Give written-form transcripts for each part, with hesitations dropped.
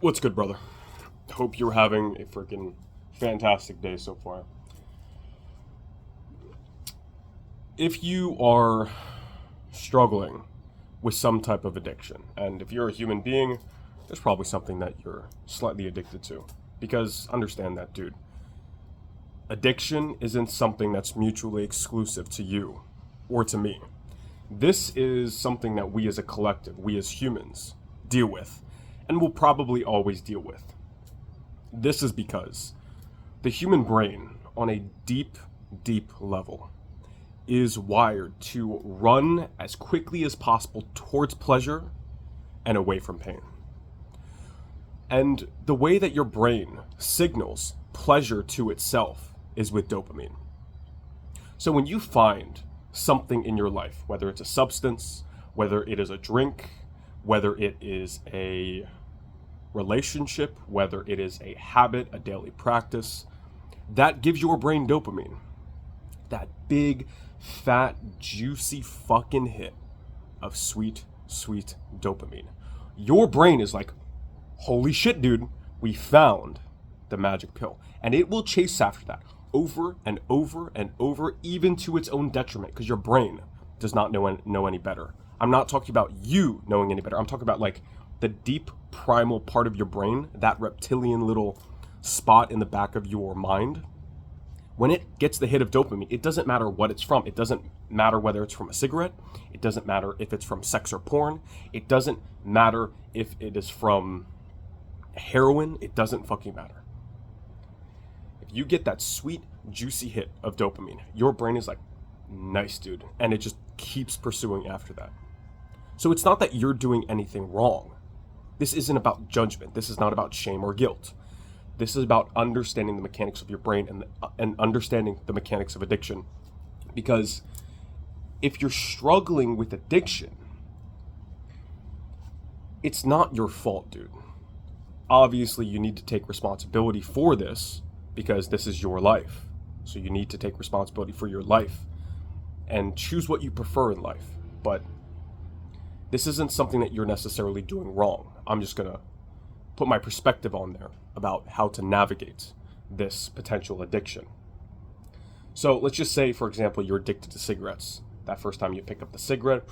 What's good, brother? Hope you're having a freaking fantastic day so far. If you are struggling with some type of addiction, and if you're a human being, there's probably something that you're slightly addicted to. Because understand that, dude. Addiction isn't something that's mutually exclusive to you or to me. This is something that we as a collective, we as humans, deal with, and will probably always deal with. This is because the human brain, on a deep, deep level, is wired to run as quickly as possible towards pleasure and away from pain. And the way that your brain signals pleasure to itself is with dopamine. So when you find something in your life, whether it's a substance, whether it is a drink, whether it is a relationship, whether it is a habit, a daily practice, that gives your brain dopamine. That big, fat, juicy fucking hit of sweet, sweet dopamine. Your brain is like, holy shit, dude, we found the magic pill. And it will chase after that over and over and over, even to its own detriment, because your brain does not know any better. I'm not talking about you knowing any better. I'm talking about like the deep primal part of your brain, that reptilian little spot in the back of your mind. When it gets the hit of dopamine, it doesn't matter what it's from. It doesn't matter whether it's from a cigarette. It doesn't matter if it's from sex or porn. It doesn't matter if it is from heroin. It doesn't fucking matter. If you get that sweet, juicy hit of dopamine, your brain is like, nice, dude. And it just keeps pursuing after that. So it's not that you're doing anything wrong. This isn't about judgment. This is not about shame or guilt. This is about understanding the mechanics of your brain and understanding the mechanics of addiction. Because if you're struggling with addiction, it's not your fault, dude. Obviously, you need to take responsibility for this because this is your life. So you need to take responsibility for your life and choose what you prefer in life. But this isn't something that you're necessarily doing wrong. I'm just going to put my perspective on there about how to navigate this potential addiction. So let's just say, for example, you're addicted to cigarettes. That first time you pick up the cigarette,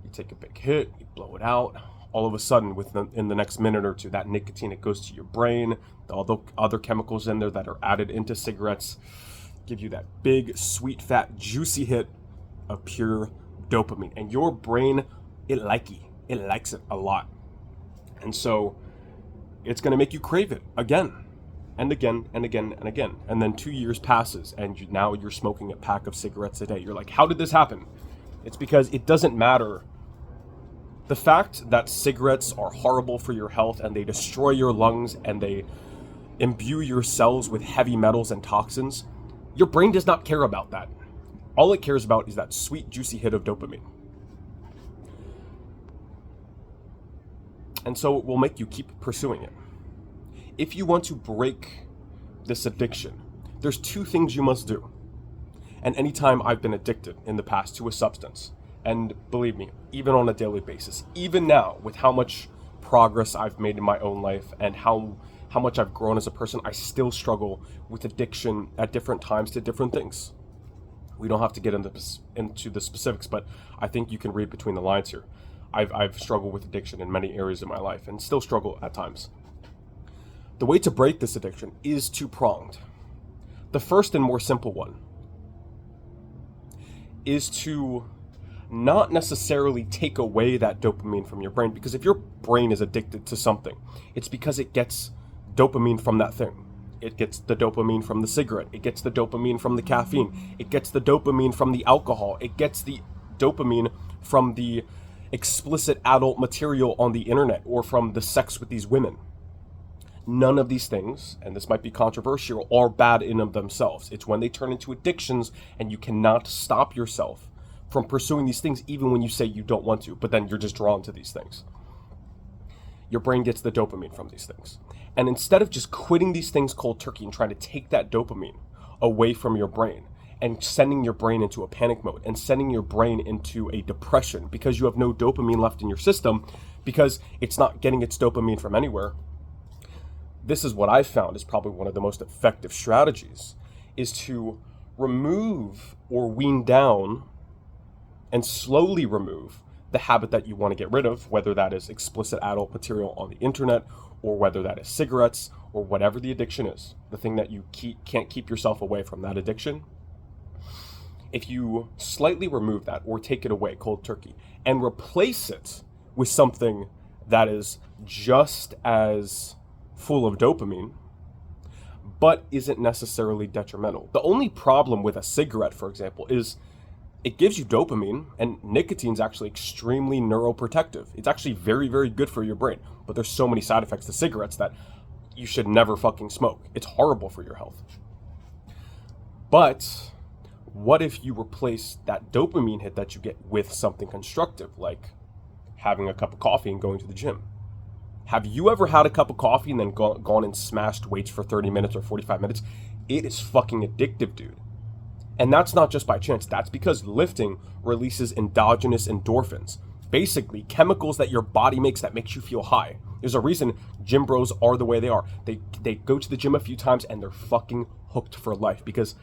you take a big hit, you blow it out. All of a sudden, in the next minute or two, that nicotine, it goes to your brain. All the other chemicals in there that are added into cigarettes give you that big, sweet, fat, juicy hit of pure dopamine. And your brain, it likes it a lot. And so it's going to make you crave it again and again and again and again. And then 2 years passes and now you're smoking a pack of cigarettes a day. You're like, how did this happen? It's because it doesn't matter. The fact that cigarettes are horrible for your health and they destroy your lungs and they imbue your cells with heavy metals and toxins, your brain does not care about that. All it cares about is that sweet, juicy hit of dopamine. And so it will make you keep pursuing it. If you want to break this addiction, there's two things you must do. And anytime I've been addicted in the past to a substance, and believe me, even on a daily basis, even now with how much progress I've made in my own life and how much I've grown as a person, I still struggle with addiction at different times to different things. We don't have to get into the specifics, but I think you can read between the lines here. I've struggled with addiction in many areas of my life and still struggle at times. The way to break this addiction is two-pronged. The first and more simple one is to not necessarily take away that dopamine from your brain, because if your brain is addicted to something, it's because it gets dopamine from that thing. It gets the dopamine from the cigarette. It gets the dopamine from the caffeine. It gets the dopamine from the alcohol. It gets the dopamine from the explicit adult material on the internet or from the sex with these women. None of these things, and this might be controversial, are bad in of themselves. It's when they turn into addictions and you cannot stop yourself from pursuing these things even when you say you don't want to, but then you're just drawn to these things. Your brain gets the dopamine from these things. And instead of just quitting these things cold turkey and trying to take that dopamine away from your brain and sending your brain into a panic mode and sending your brain into a depression because you have no dopamine left in your system, because it's not getting its dopamine from anywhere. This is what I found is probably one of the most effective strategies, is to remove or wean down and slowly remove the habit that you want to get rid of, whether that is explicit adult material on the internet, or whether that is cigarettes, or whatever the addiction is, the thing that you can't keep yourself away from, that addiction. If you slightly remove that or take it away cold turkey and replace it with something that is just as full of dopamine, but isn't necessarily detrimental. The only problem with a cigarette, for example, is it gives you dopamine, and nicotine's actually extremely neuroprotective. It's actually very, very good for your brain, but there's so many side effects to cigarettes that you should never fucking smoke. It's horrible for your health. But what if you replace that dopamine hit that you get with something constructive, like having a cup of coffee and going to the gym? Have you ever had a cup of coffee and then gone and smashed weights for 30 minutes or 45 minutes? It is fucking addictive, dude. And that's not just by chance. That's because lifting releases endogenous endorphins, basically chemicals that your body makes that makes you feel high. There's a reason gym bros are the way they are. They go to the gym a few times and they're fucking hooked for life, because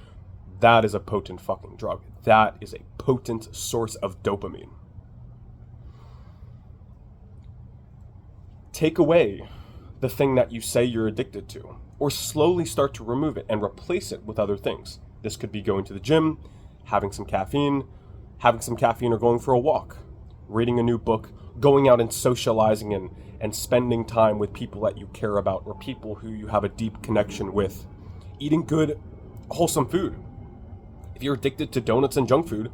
that is a potent fucking drug. That is a potent source of dopamine. Take away the thing that you say you're addicted to, or slowly start to remove it and replace it with other things. This could be going to the gym, having some caffeine or going for a walk, reading a new book, going out and socializing and spending time with people that you care about or people who you have a deep connection with, eating good, wholesome food. If you're addicted to donuts and junk food,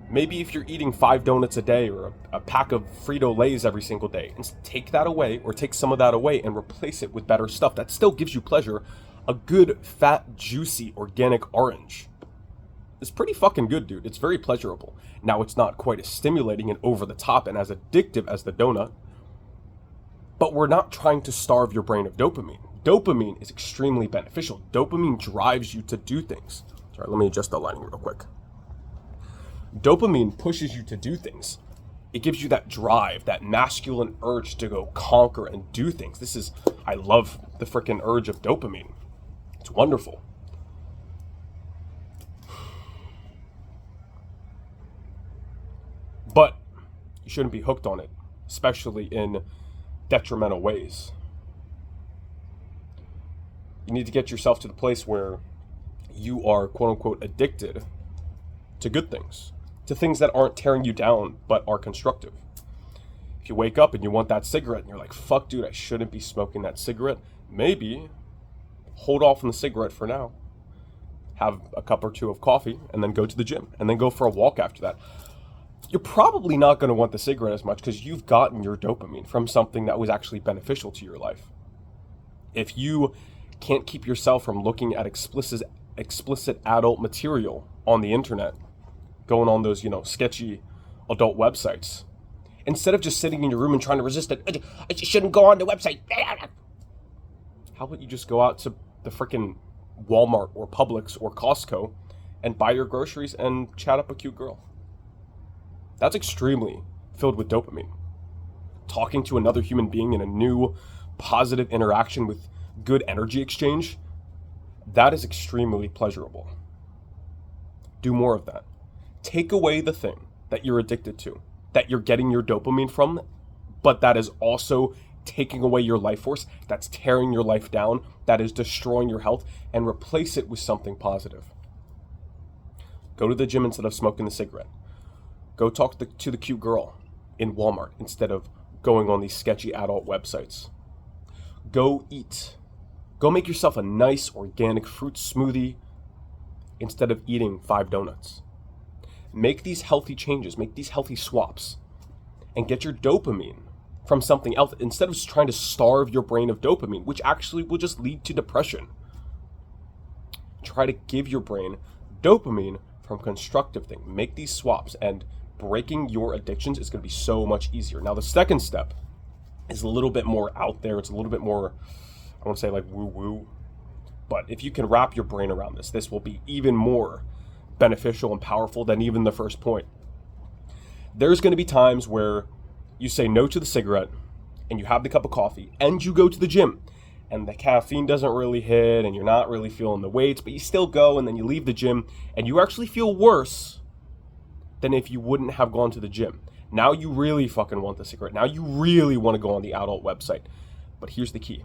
maybe if you're eating 5 donuts a day or a pack of Frito-Lays every single day, and take that away or take some of that away and replace it with better stuff that still gives you pleasure. A good, fat, juicy, organic orange is pretty fucking good, dude. It's very pleasurable. Now, it's not quite as stimulating and over the top and as addictive as the donut, but we're not trying to starve your brain of dopamine. Dopamine is extremely beneficial. Dopamine drives you to do things. Sorry, let me adjust the lighting real quick. Dopamine pushes you to do things. It gives you that drive, that masculine urge to go conquer and do things. I love the freaking urge of dopamine. It's wonderful. But you shouldn't be hooked on it, especially in detrimental ways. You need to get yourself to the place where you are, quote unquote, addicted to good things, to things that aren't tearing you down but are constructive. If you wake up and you want that cigarette and you're like, fuck dude, I shouldn't be smoking that cigarette, maybe hold off on the cigarette for now. Have a cup or two of coffee and then go to the gym and then go for a walk after that. You're probably not going to want the cigarette as much because you've gotten your dopamine from something that was actually beneficial to your life. If you can't keep yourself from looking at explicit adult material on the internet, going on those, sketchy adult websites, instead of just sitting in your room and trying to resist it, I shouldn't go on the website. How about you just go out to the freaking Walmart or Publix or Costco and buy your groceries and chat up a cute girl? That's extremely filled with dopamine. Talking to another human being in a new, positive interaction with good energy exchange, that is extremely pleasurable. Do more of that. Take away the thing that you're addicted to, that you're getting your dopamine from, but that is also taking away your life force, that's tearing your life down, that is destroying your health, and replace it with something positive. Go to the gym instead of smoking the cigarette. Go talk to the cute girl in Walmart instead of going on these sketchy adult websites. Go eat. Go make yourself a nice organic fruit smoothie instead of eating 5 donuts. Make these healthy changes, make these healthy swaps, and get your dopamine from something else instead of just trying to starve your brain of dopamine, which actually will just lead to depression. Try to give your brain dopamine from constructive things. Make these swaps, and breaking your addictions is going to be so much easier. Now, the second step is a little bit more out there. It's a little bit more, I won't say like woo-woo, but if you can wrap your brain around this will be even more beneficial and powerful than even the first point. There's going to be times where You say no to the cigarette, and you have the cup of coffee, and you go to the gym, and the caffeine doesn't really hit, and you're not really feeling the weights, but you still go, and then you leave the gym, and you actually feel worse than if you wouldn't have gone to the gym. Now you really fucking want the cigarette. Now you really want to go on the adult website. But here's the key.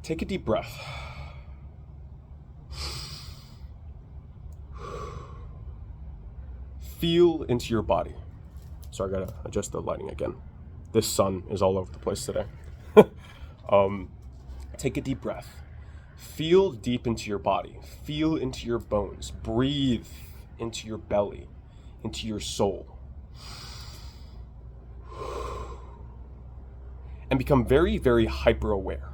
Take a deep breath. Feel into your body. Sorry, I gotta adjust the lighting again. This sun is all over the place today. Take a deep breath. Feel deep into your body. Feel into your bones. Breathe into your belly, into your soul. And become very, very hyper aware.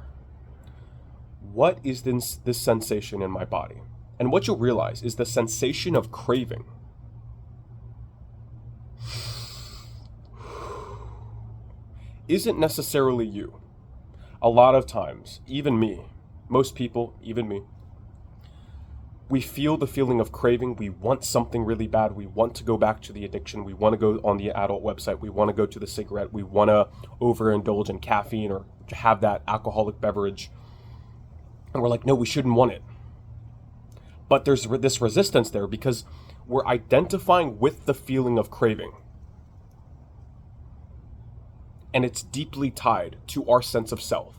What is this sensation in my body? And what you'll realize is the sensation of craving isn't necessarily you. A lot of times, even me, most people, even me, we feel the feeling of craving. We want something really bad. We want to go back to the addiction. We want to go on the adult website. We want to go to the cigarette. We want to overindulge in caffeine or have that alcoholic beverage. And we're like, no, we shouldn't want it. But there's this resistance there because we're identifying with the feeling of craving. And it's deeply tied to our sense of self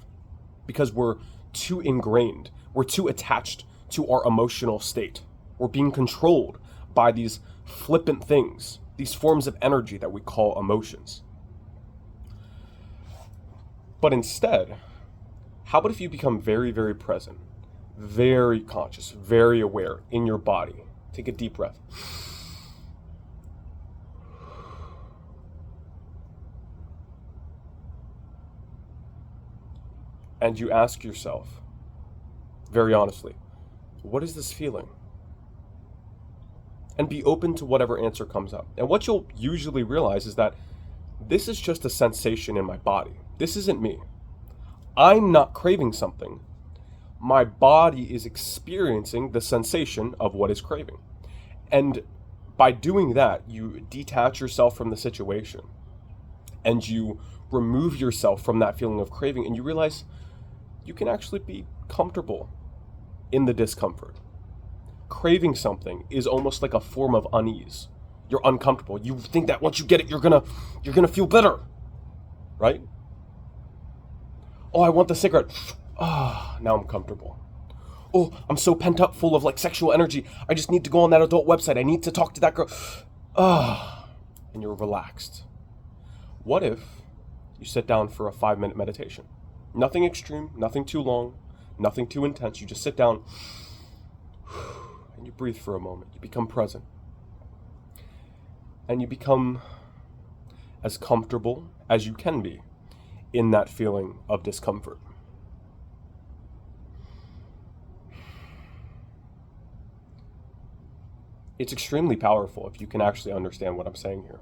because we're too ingrained, we're too attached to our emotional state. We're being controlled by these flippant things, these forms of energy that we call emotions. But instead, how about if you become very, very present, very conscious, very aware in your body? Take a deep breath. And you ask yourself, very honestly, what is this feeling? And be open to whatever answer comes up. And what you'll usually realize is that this is just a sensation in my body. This isn't me. I'm not craving something. My body is experiencing the sensation of what is craving. And by doing that, you detach yourself from the situation and you remove yourself from that feeling of craving, and you realize you can actually be comfortable in the discomfort. Craving something is almost like a form of unease. You're uncomfortable. You think that once you get it, you're gonna feel better, right? Oh, I want the cigarette. Ah, now I'm comfortable. Oh, I'm so pent up, full of like sexual energy. I just need to go on that adult website. I need to talk to that girl. Ah, and you're relaxed. What if you sit down for a 5-minute meditation? Nothing extreme, nothing too long, nothing too intense. You just sit down and you breathe for a moment. You become present. And you become as comfortable as you can be in that feeling of discomfort. It's extremely powerful if you can actually understand what I'm saying here.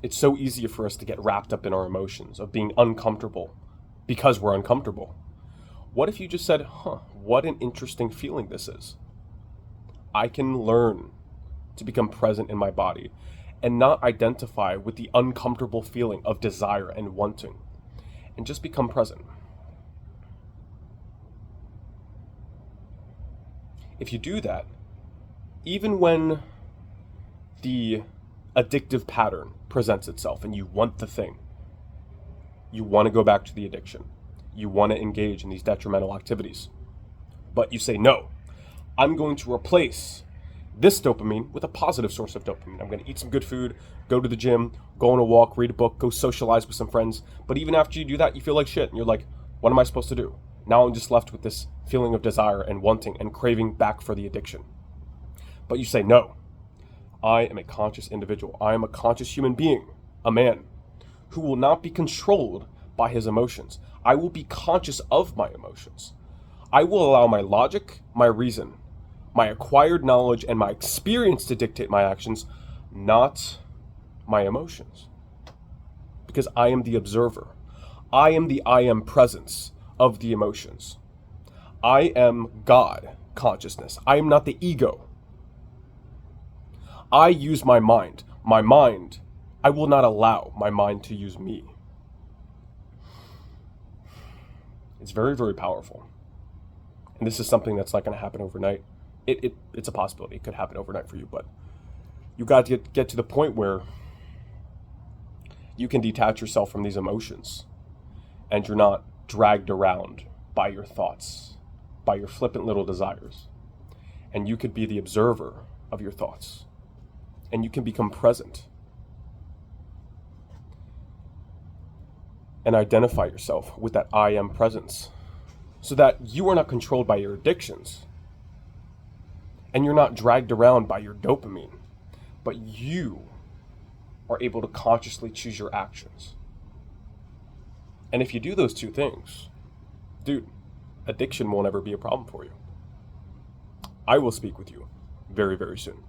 It's so easy for us to get wrapped up in our emotions of being uncomfortable because we're uncomfortable. What if you just said, what an interesting feeling this is. I can learn to become present in my body and not identify with the uncomfortable feeling of desire and wanting, and just become present. If you do that, even when the addictive pattern presents itself and you want the thing, you want to go back to the addiction, you want to engage in these detrimental activities, but you say, no, I'm going to replace this dopamine with a positive source of dopamine. I'm going to eat some good food, go to the gym, go on a walk, read a book, go socialize with some friends. But even after you do that, you feel like shit. And you're like, what am I supposed to do? Now I'm just left with this feeling of desire and wanting and craving back for the addiction. But you say, no, I am a conscious individual. I am a conscious human being, a man, who will not be controlled by his emotions. I will be conscious of my emotions. I will allow my logic, my reason, my acquired knowledge, and my experience to dictate my actions, not my emotions. Because I am the observer. I am the I am presence of the emotions. I am God consciousness. I am not the ego. I use my mind. My mind, I will not allow my mind to use me. It's very, very powerful. And this is something that's not going to happen overnight. It's a possibility. It could happen overnight for you, but you got to get to the point where you can detach yourself from these emotions and you're not dragged around by your thoughts, by your flippant little desires. And you could be the observer of your thoughts. And you can become present and identify yourself with that I am presence so that you are not controlled by your addictions and you're not dragged around by your dopamine, but you are able to consciously choose your actions. And if you do those two things, dude, addiction won't ever be a problem for you. I will speak with you very, very soon.